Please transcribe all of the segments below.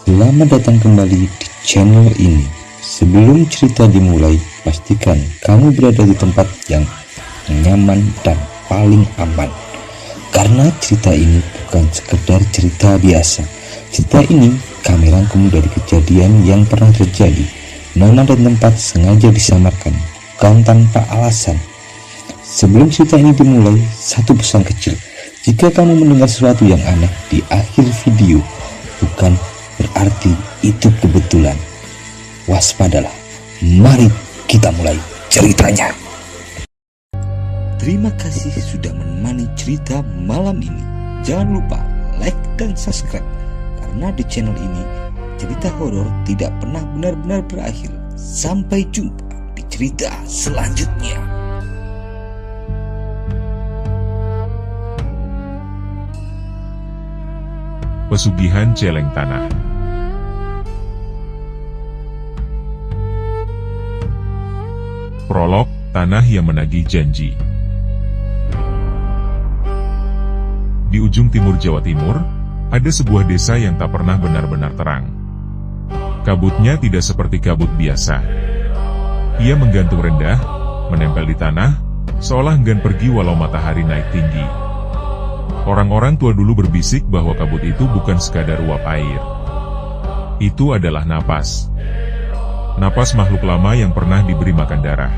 Selamat datang kembali di channel ini. Sebelum cerita dimulai, pastikan kamu berada di tempat yang nyaman dan paling aman. Karena cerita ini bukan sekedar cerita biasa. Cerita ini kami rangkum dari kejadian yang pernah terjadi. Nama dan tempat sengaja disamarkan, bukan tanpa alasan. Sebelum cerita ini dimulai, satu pesan kecil. Jika kamu mendengar sesuatu yang aneh di akhir video, bukan berarti itu kebetulan. Waspadalah. Mari kita mulai ceritanya. Terima kasih sudah menemani cerita malam ini. Jangan lupa like dan subscribe, karena di channel ini cerita horor tidak pernah benar-benar berakhir. Sampai jumpa di cerita selanjutnya. Pesugihan Celeng Tanah. Prolog, Tanah yang Menagih Janji. Di ujung timur Jawa Timur, ada sebuah desa yang tak pernah benar-benar terang. Kabutnya tidak seperti kabut biasa. Ia menggantung rendah, menempel di tanah, seolah enggan pergi walau matahari naik tinggi. Orang-orang tua dulu berbisik bahwa kabut itu bukan sekadar uap air. Itu adalah napas. Napas makhluk lama yang pernah diberi makan darah.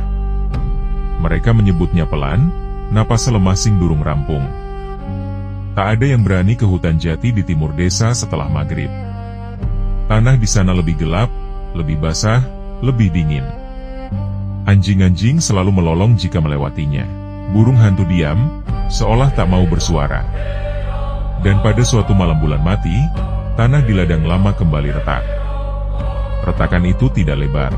Mereka menyebutnya pelan, napas selemasing durung rampung. Tak ada yang berani ke hutan jati di timur desa setelah maghrib. Tanah di sana lebih gelap, lebih basah, lebih dingin. Anjing-anjing selalu melolong jika melewatinya. Burung hantu diam, seolah tak mau bersuara. Dan pada suatu malam bulan mati, tanah di ladang lama kembali retak. Retakan itu tidak lebar.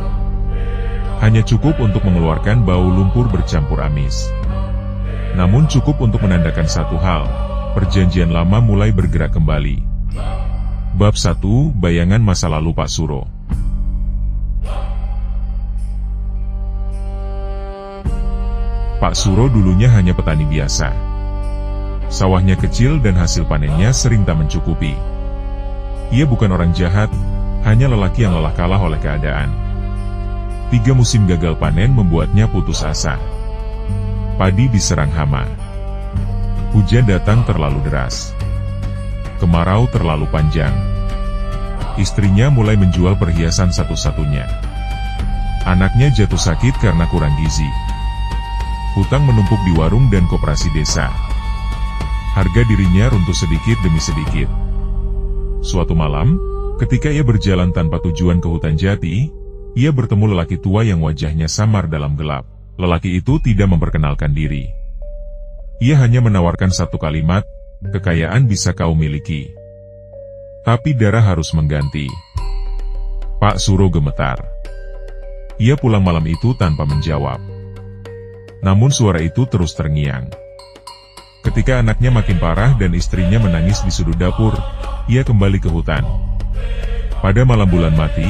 Hanya cukup untuk mengeluarkan bau lumpur bercampur amis. Namun cukup untuk menandakan satu hal, perjanjian lama mulai bergerak kembali. Bab 1, Bayangan Masa Lalu Pak Suro. Pak Suro dulunya hanya petani biasa. Sawahnya kecil dan hasil panennya sering tak mencukupi. Ia bukan orang jahat, hanya lelaki yang lelah kalah oleh keadaan. 3 musim gagal panen membuatnya putus asa. Padi diserang hama. Hujan datang terlalu deras. Kemarau terlalu panjang. Istrinya mulai menjual perhiasan satu-satunya. Anaknya jatuh sakit karena kurang gizi. Hutang menumpuk di warung dan koperasi desa. Harga dirinya runtuh sedikit demi sedikit. Suatu malam, ketika ia berjalan tanpa tujuan ke hutan jati, ia bertemu lelaki tua yang wajahnya samar dalam gelap. Lelaki itu tidak memperkenalkan diri. Ia hanya menawarkan satu kalimat, kekayaan bisa kau miliki, tapi darah harus mengganti. Pak Suro gemetar. Ia pulang malam itu tanpa menjawab. Namun suara itu terus terngiang. Ketika anaknya makin parah dan istrinya menangis di sudut dapur, ia kembali ke hutan. Pada malam bulan mati,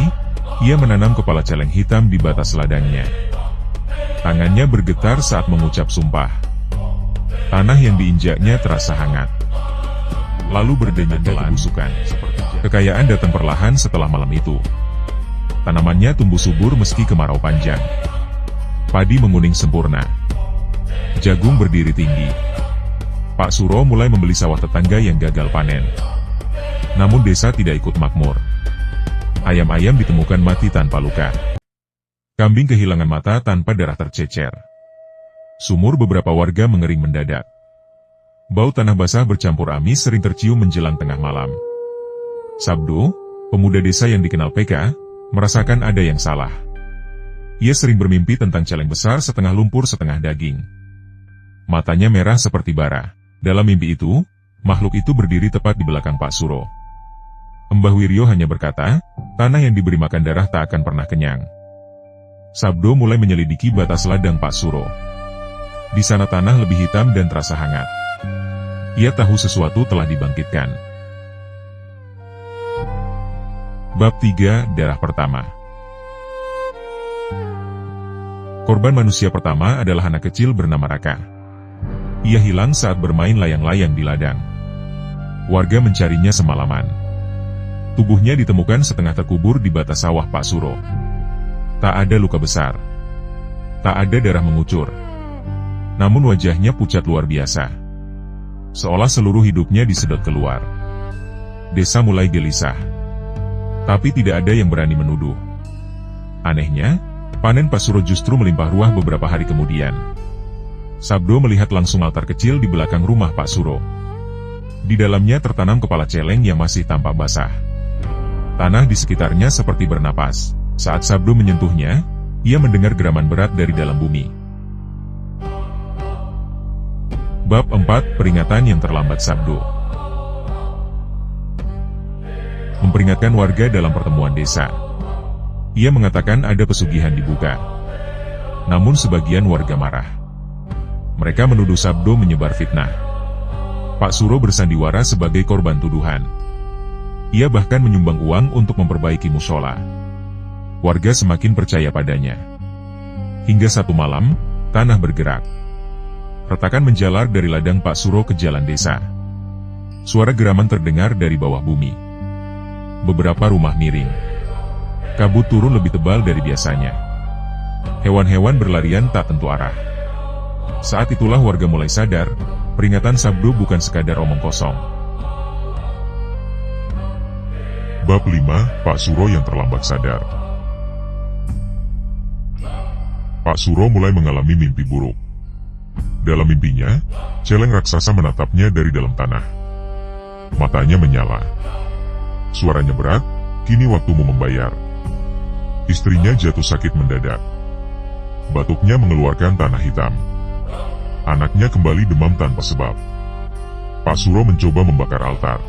ia menanam kepala celeng hitam di batas ladangnya. Tangannya bergetar saat mengucap sumpah. Tanah yang diinjaknya terasa hangat. Lalu berdenyut kebusukan. Kekayaan datang perlahan setelah malam itu. Tanamannya tumbuh subur meski kemarau panjang. Padi menguning sempurna. Jagung berdiri tinggi. Pak Suro mulai membeli sawah tetangga yang gagal panen. Namun desa tidak ikut makmur. Ayam-ayam ditemukan mati tanpa luka. Kambing kehilangan mata tanpa darah tercecer. Sumur beberapa warga mengering mendadak. Bau tanah basah bercampur amis sering tercium menjelang tengah malam. Sabdo, pemuda desa yang dikenal PK, merasakan ada yang salah. Ia sering bermimpi tentang celeng besar setengah lumpur setengah daging. Matanya merah seperti bara. Dalam mimpi itu, makhluk itu berdiri tepat di belakang Pak Suro. Mbah Wiryo hanya berkata, tanah yang diberi makan darah tak akan pernah kenyang. Sabdo mulai menyelidiki batas ladang Pak Suro. Di sana tanah lebih hitam dan terasa hangat. Ia tahu sesuatu telah dibangkitkan. Bab 3, Darah Pertama. Korban manusia pertama adalah anak kecil bernama Raka. Ia hilang saat bermain layang-layang di ladang. Warga mencarinya semalaman. Tubuhnya ditemukan setengah terkubur di batas sawah Pak Suro. Tak ada luka besar. Tak ada darah mengucur. Namun wajahnya pucat luar biasa. Seolah seluruh hidupnya disedot keluar. Desa mulai gelisah. Tapi tidak ada yang berani menuduh. Anehnya, panen Pak Suro justru melimpah ruah beberapa hari kemudian. Sabdo melihat langsung altar kecil di belakang rumah Pak Suro. Di dalamnya tertanam kepala celeng yang masih tampak basah. Tanah di sekitarnya seperti bernapas. Saat Sabdo menyentuhnya, ia mendengar geraman berat dari dalam bumi. Bab 4, Peringatan yang terlambat Sabdo. Memperingatkan warga dalam pertemuan desa. Ia mengatakan ada pesugihan dibuka. Namun sebagian warga marah. Mereka menuduh Sabdo menyebar fitnah. Pak Suro bersandiwara sebagai korban tuduhan. Ia bahkan menyumbang uang untuk memperbaiki musola. Warga semakin percaya padanya. Hingga satu malam, tanah bergerak. Retakan menjalar dari ladang Pak Suro ke jalan desa. Suara geraman terdengar dari bawah bumi. Beberapa rumah miring. Kabut turun lebih tebal dari biasanya. Hewan-hewan berlarian tak tentu arah. Saat itulah warga mulai sadar, peringatan Sabdo bukan sekadar omong kosong. Bab 5, Pak Suro yang terlambat sadar. Pak Suro mulai mengalami mimpi buruk. Dalam mimpinya, celeng raksasa menatapnya dari dalam tanah. Matanya menyala. Suaranya berat, kini waktumu membayar. Istrinya jatuh sakit mendadak. Batuknya mengeluarkan tanah hitam. Anaknya kembali demam tanpa sebab. Pak Suro mencoba membakar altar.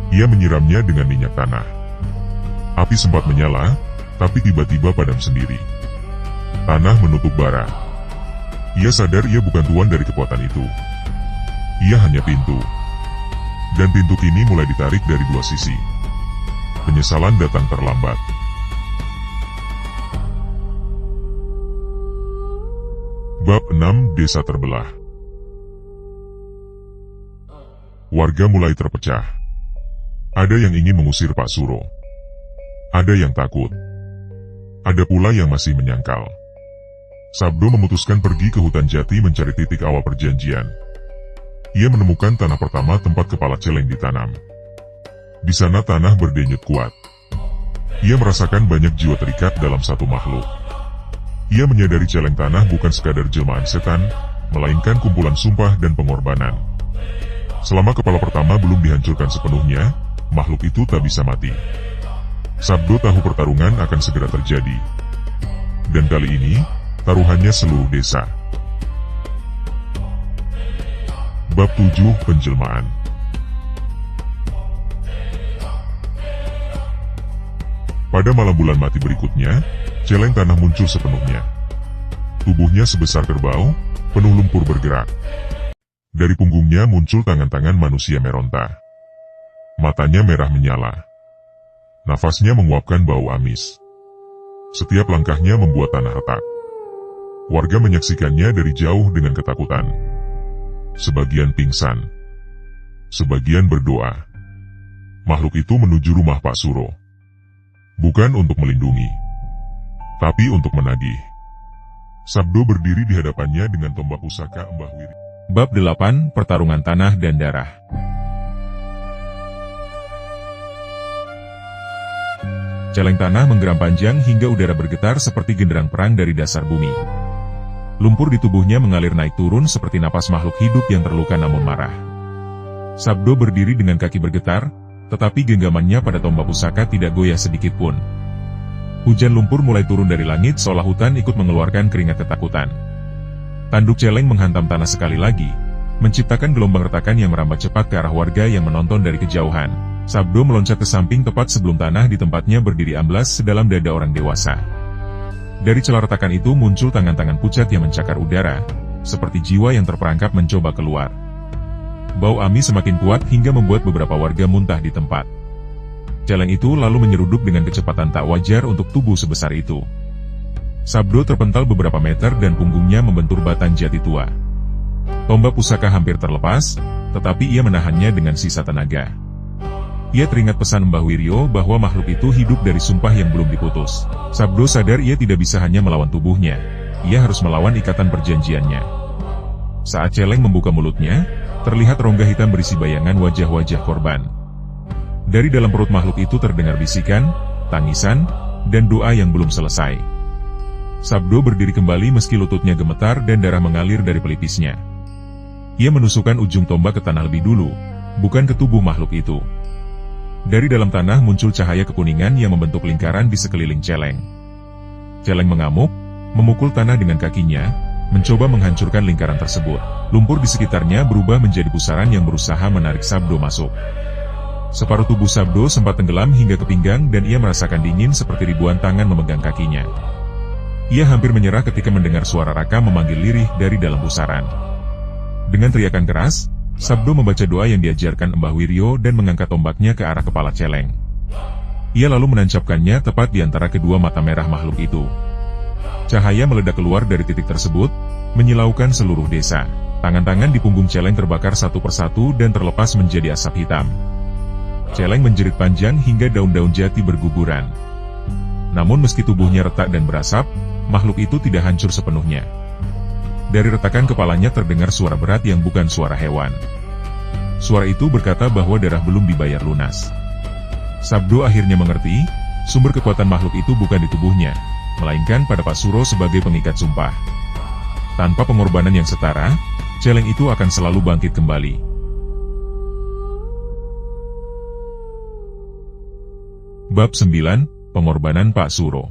Ia menyiramnya dengan minyak tanah. Api sempat menyala, tapi tiba-tiba padam sendiri. Tanah menutup bara. Ia sadar ia bukan tuan dari kekuatan itu. Ia hanya pintu. Dan pintu kini mulai ditarik dari dua sisi. Penyesalan datang terlambat. Bab 6, Desa terbelah. Warga mulai terpecah. Ada yang ingin mengusir Pak Suro. Ada yang takut. Ada pula yang masih menyangkal. Sabdo memutuskan pergi ke hutan jati mencari titik awal perjanjian. Ia menemukan tanah pertama tempat kepala celeng ditanam. Di sana tanah berdenyut kuat. Ia merasakan banyak jiwa terikat dalam satu makhluk. Ia menyadari celeng tanah bukan sekadar jelmaan setan, melainkan kumpulan sumpah dan pengorbanan. Selama kepala pertama belum dihancurkan sepenuhnya, makhluk itu tak bisa mati. Sabdo tahu pertarungan akan segera terjadi. Dan kali ini, taruhannya seluruh desa. Bab 7, Penjelmaan. Pada malam bulan mati berikutnya, celeng tanah muncul sepenuhnya. Tubuhnya sebesar kerbau, penuh lumpur bergerak. Dari punggungnya muncul tangan-tangan manusia meronta. Matanya merah menyala. Nafasnya menguapkan bau amis. Setiap langkahnya membuat tanah retak. Warga menyaksikannya dari jauh dengan ketakutan. Sebagian pingsan. Sebagian berdoa. Makhluk itu menuju rumah Pak Suro. Bukan untuk melindungi, tapi untuk menagih. Sabdo berdiri di hadapannya dengan tombak pusaka Mbah Wiri. Bab 8, Pertarungan Tanah dan Darah. Celeng tanah menggeram panjang hingga udara bergetar seperti genderang perang dari dasar bumi. Lumpur di tubuhnya mengalir naik turun seperti napas makhluk hidup yang terluka namun marah. Sabdo berdiri dengan kaki bergetar, tetapi genggamannya pada tombak pusaka tidak goyah sedikit pun. Hujan lumpur mulai turun dari langit seolah hutan ikut mengeluarkan keringat ketakutan. Tanduk celeng menghantam tanah sekali lagi, menciptakan gelombang retakan yang merambat cepat ke arah warga yang menonton dari kejauhan. Sabdo meloncat ke samping tepat sebelum tanah di tempatnya berdiri amblas sedalam dada orang dewasa. Dari celah retakan itu muncul tangan-tangan pucat yang mencakar udara, seperti jiwa yang terperangkap mencoba keluar. Bau amis semakin kuat hingga membuat beberapa warga muntah di tempat. Celeng itu lalu menyeruduk dengan kecepatan tak wajar untuk tubuh sebesar itu. Sabdo terpental beberapa meter dan punggungnya membentur batang jati tua. Tombak pusaka hampir terlepas, tetapi ia menahannya dengan sisa tenaga. Ia teringat pesan Mbah Wiryo bahwa makhluk itu hidup dari sumpah yang belum diputus. Sabdo sadar ia tidak bisa hanya melawan tubuhnya. Ia harus melawan ikatan perjanjiannya. Saat celeng membuka mulutnya, terlihat rongga hitam berisi bayangan wajah-wajah korban. Dari dalam perut makhluk itu terdengar bisikan, tangisan, dan doa yang belum selesai. Sabdo berdiri kembali meski lututnya gemetar dan darah mengalir dari pelipisnya. Ia menusukkan ujung tombak ke tanah lebih dulu, bukan ke tubuh makhluk itu. Dari dalam tanah muncul cahaya kekuningan yang membentuk lingkaran di sekeliling celeng. Celeng mengamuk, memukul tanah dengan kakinya, mencoba menghancurkan lingkaran tersebut. Lumpur di sekitarnya berubah menjadi pusaran yang berusaha menarik Sabdo masuk. Separuh tubuh Sabdo sempat tenggelam hingga ke pinggang dan ia merasakan dingin seperti ribuan tangan memegang kakinya. Ia hampir menyerah ketika mendengar suara Raka memanggil lirih dari dalam pusaran. Dengan teriakan keras, Sabdo membaca doa yang diajarkan Mbah Wiryo dan mengangkat tombaknya ke arah kepala celeng. Ia lalu menancapkannya tepat di antara kedua mata merah makhluk itu. Cahaya meledak keluar dari titik tersebut, menyilaukan seluruh desa. Tangan-tangan di punggung celeng terbakar satu persatu dan terlepas menjadi asap hitam. Celeng menjerit panjang hingga daun-daun jati berguguran. Namun meski tubuhnya retak dan berasap, makhluk itu tidak hancur sepenuhnya. Dari retakan kepalanya terdengar suara berat yang bukan suara hewan. Suara itu berkata bahwa darah belum dibayar lunas. Sabdo akhirnya mengerti, sumber kekuatan makhluk itu bukan di tubuhnya, melainkan pada Pak Suro sebagai pengikat sumpah. Tanpa pengorbanan yang setara, celeng itu akan selalu bangkit kembali. Bab 9, Pengorbanan Pak Suro.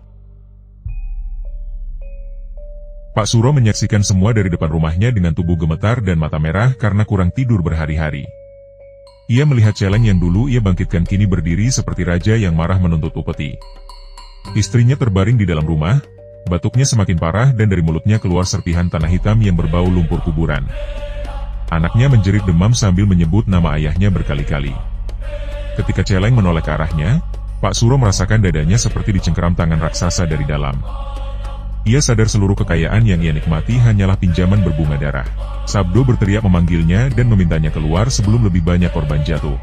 Pak Suro menyaksikan semua dari depan rumahnya dengan tubuh gemetar dan mata merah karena kurang tidur berhari-hari. Ia melihat celeng yang dulu ia bangkitkan kini berdiri seperti raja yang marah menuntut upeti. Istrinya terbaring di dalam rumah, batuknya semakin parah dan dari mulutnya keluar serpihan tanah hitam yang berbau lumpur kuburan. Anaknya menjerit demam sambil menyebut nama ayahnya berkali-kali. Ketika celeng menoleh ke arahnya, Pak Suro merasakan dadanya seperti dicengkeram tangan raksasa dari dalam. Ia sadar seluruh kekayaan yang ia nikmati hanyalah pinjaman berbunga darah. Sabdo berteriak memanggilnya dan memintanya keluar sebelum lebih banyak korban jatuh.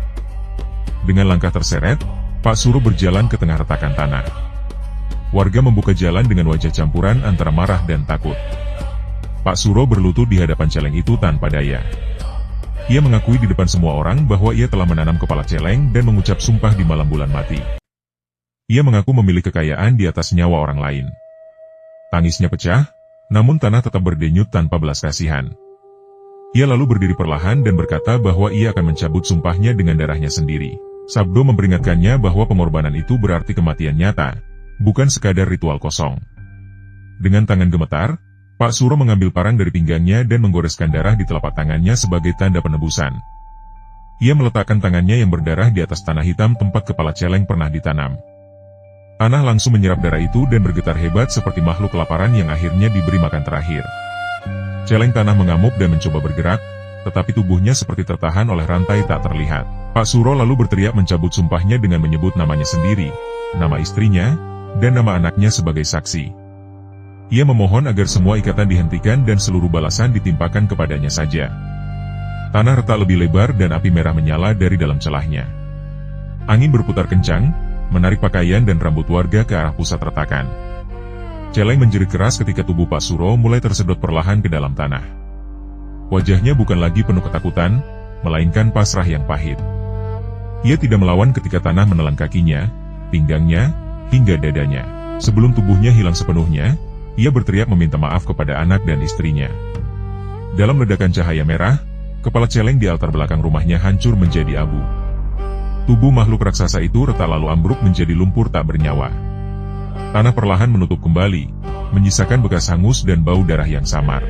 Dengan langkah terseret, Pak Suro berjalan ke tengah retakan tanah. Warga membuka jalan dengan wajah campuran antara marah dan takut. Pak Suro berlutut di hadapan celeng itu tanpa daya. Ia mengakui di depan semua orang bahwa ia telah menanam kepala celeng dan mengucap sumpah di malam bulan mati. Ia mengaku memilih kekayaan di atas nyawa orang lain. Tangisnya pecah, namun tanah tetap berdenyut tanpa belas kasihan. Ia lalu berdiri perlahan dan berkata bahwa ia akan mencabut sumpahnya dengan darahnya sendiri. Sabdo memperingatkannya bahwa pengorbanan itu berarti kematian nyata, bukan sekadar ritual kosong. Dengan tangan gemetar, Pak Suro mengambil parang dari pinggangnya dan menggoreskan darah di telapak tangannya sebagai tanda penebusan. Ia meletakkan tangannya yang berdarah di atas tanah hitam tempat kepala celeng pernah ditanam. Tanah langsung menyerap darah itu dan bergetar hebat seperti makhluk kelaparan yang akhirnya diberi makan terakhir. Celeng tanah mengamuk dan mencoba bergerak, tetapi tubuhnya seperti tertahan oleh rantai tak terlihat. Pak Suro lalu berteriak mencabut sumpahnya dengan menyebut namanya sendiri, nama istrinya, dan nama anaknya sebagai saksi. Ia memohon agar semua ikatan dihentikan dan seluruh balasan ditimpakan kepadanya saja. Tanah retak lebih lebar dan api merah menyala dari dalam celahnya. Angin berputar kencang, menarik pakaian dan rambut warga ke arah pusat retakan. Celeng menjerit keras ketika tubuh Pak Suro mulai tersedot perlahan ke dalam tanah. Wajahnya bukan lagi penuh ketakutan, melainkan pasrah yang pahit. Ia tidak melawan ketika tanah menelan kakinya, pinggangnya, hingga dadanya. Sebelum tubuhnya hilang sepenuhnya, ia berteriak meminta maaf kepada anak dan istrinya. Dalam ledakan cahaya merah, kepala celeng di altar belakang rumahnya hancur menjadi abu. Tubuh makhluk raksasa itu retak lalu ambruk menjadi lumpur tak bernyawa. Tanah perlahan menutup kembali, menyisakan bekas hangus dan bau darah yang samar.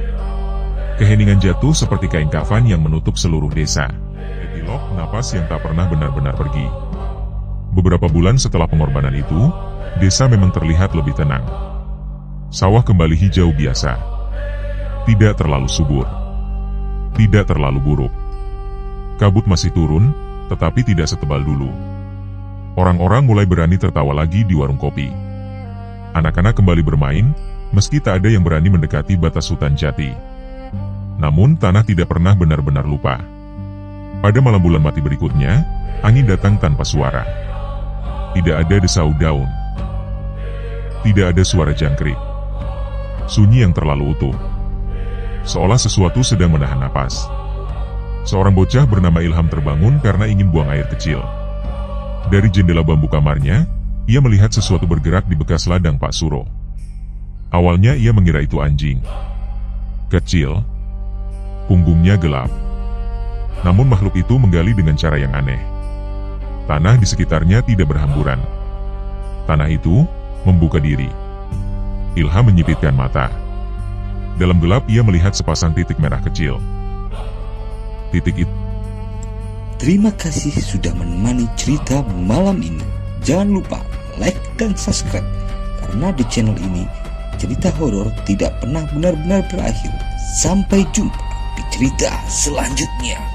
Keheningan jatuh seperti kain kafan yang menutup seluruh desa. Epilog, napas yang tak pernah benar-benar pergi. Beberapa bulan setelah pengorbanan itu, desa memang terlihat lebih tenang. Sawah kembali hijau biasa. Tidak terlalu subur. Tidak terlalu buruk. Kabut masih turun, tetapi tidak setebal dulu. Orang-orang mulai berani tertawa lagi di warung kopi. Anak-anak kembali bermain, meski tak ada yang berani mendekati batas hutan jati. Namun tanah tidak pernah benar-benar lupa. Pada malam bulan mati berikutnya, angin datang tanpa suara. Tidak ada desau daun. Tidak ada suara jangkrik. Sunyi yang terlalu utuh. Seolah sesuatu sedang menahan napas. Seorang bocah bernama Ilham terbangun karena ingin buang air kecil. Dari jendela bambu kamarnya, ia melihat sesuatu bergerak di bekas ladang Pak Suro. Awalnya ia mengira itu anjing. Kecil, punggungnya gelap. Namun makhluk itu menggali dengan cara yang aneh. Tanah di sekitarnya tidak berhamburan. Tanah itu membuka diri. Ilham menyipitkan mata. Dalam gelap ia melihat sepasang titik merah kecil. Titik itu. Terima kasih sudah menemani cerita malam ini. Jangan lupa like dan subscribe, karena di channel ini cerita horor tidak pernah benar-benar berakhir. Sampai jumpa di cerita selanjutnya.